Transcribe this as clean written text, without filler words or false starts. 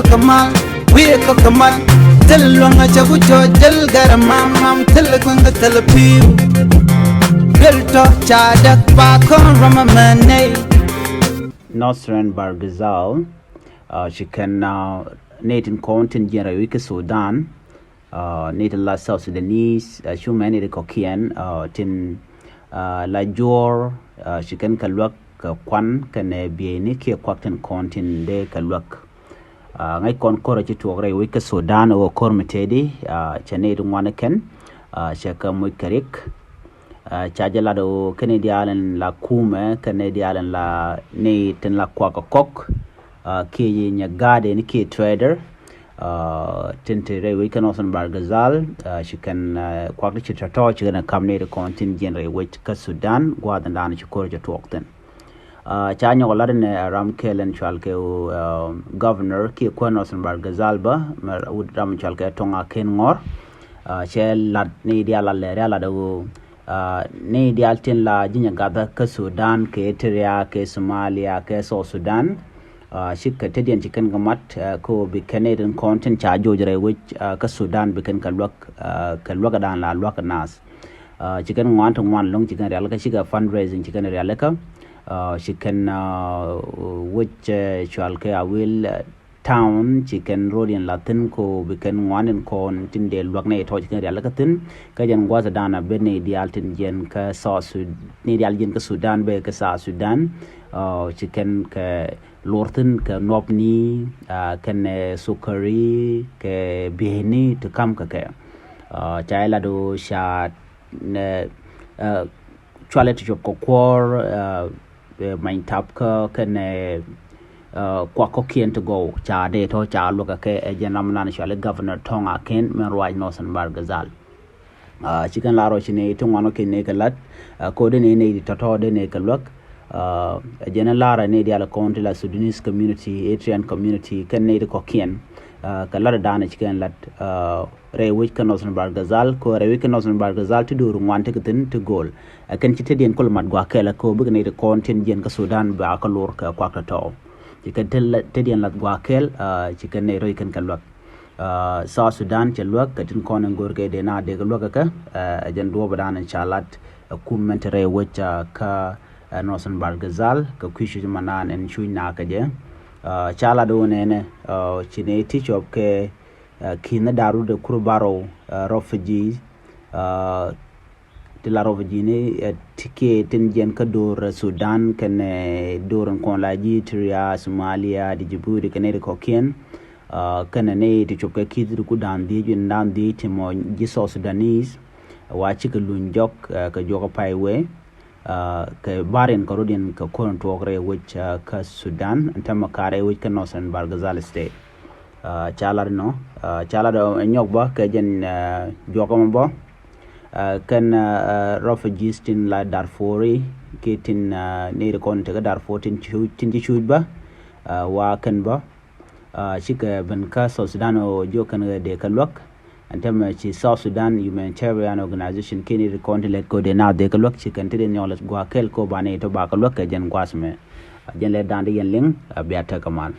kamal we kamal telwanga chabu jojal garamam telkwanga telpiu belto chadak pa kon ramamane Northern Bargazal she can natin content jera wiki Sudan natin la South Sudanese shumani de kokian tin la jor she can kalwak kwan kan bieni ke kwakten content de kalwak ngai kon koro ci togre wiki Sudan o kormetedi chane dum wanaken shaka muy karik chajala do Canadian la kume Canadian la ne ten la kwaka kok ke nya gade ni ke trader tentere we can also bargazal she can kwaka ci tato ci na kamne de contingent re which ka Sudan gwadan dan ci korja tokten cha nya wala ne ram kelen chalke governor ki ko noson bargazal ba ram chalke tonga ken ngor che lat ni dia la Läär la do ne dialtin la jinya gada ka Sudan ke Eritrea ke Somalia ke South Sudan shikka tedian chicken gamat ko bi Canadian content cha jojre which ka Sudan bi kan kalwak dan la lwak nas chicken ngwan to ngwan long chicken real ka shiga fundraising chicken real ka chicken which chalke awil town chicken rodian latin ko biken wanen kon tin de lwak ne to chicken real katin ka jan gwaza dana bene dial tin jen ka ni dial jen ka Sudan be ka sa Sudan chicken ka lortin ka nopni kan sukari ke bihni to kam ka chaila do sha ne toilet job ko kor main tap ka kan kwa kokien to go cha de to cha loka ke janam nan shale governor tonga ken men roi nosan bargazal chicken laro chine to wano ke ne kalat ko de ne to de ne kalok jena lara ne dia la county la Sudanese community Eritrean community ken ne ko kien kalara dana chicken lat re which kan nosan bargazal ko re which kan nosan bargazal to do wante kitin to goal kan chite den kol mat gwa kela ko bu ne de content jen ka Sudan ba ka lor ka kwa to chicken tedian lat gwakel chicken ne roy kan kalwak South Sudan chalwak katin konen gorge de na de kalwak ka jan do badan chalat kumentere wacha ka nosan bargazal ka kwishu manan en shuina ka je chala do ne chine teach of ke kina daru de kurbaro refugees de la rovine tike tin jen ka dor Sudan kan dor kon la Eritrea Somalia di Djibouti kan de kokien kan ne ti chopka kidir ku dan di jin dan di timo ji South Sudanese wa chika lunjok ka joga paiwe ka barin karodin ka kon togre which ka Sudan antama kare which kan nosan bargazal state chalar no chala do nyok ba ka jen joga mo kan refugees tin la Darfuri kitin ne de kon te Darfur tin ji chujba wa kan ba shika ban ka South Sudan o jo kan de kalwak antem chi South Sudan humanitarian organization kini de kon let ko de na de kalwak chi kan te de nyolas gwa kel ko bane to ba kalwak jen gwasme jen le dande yen ling biata kamal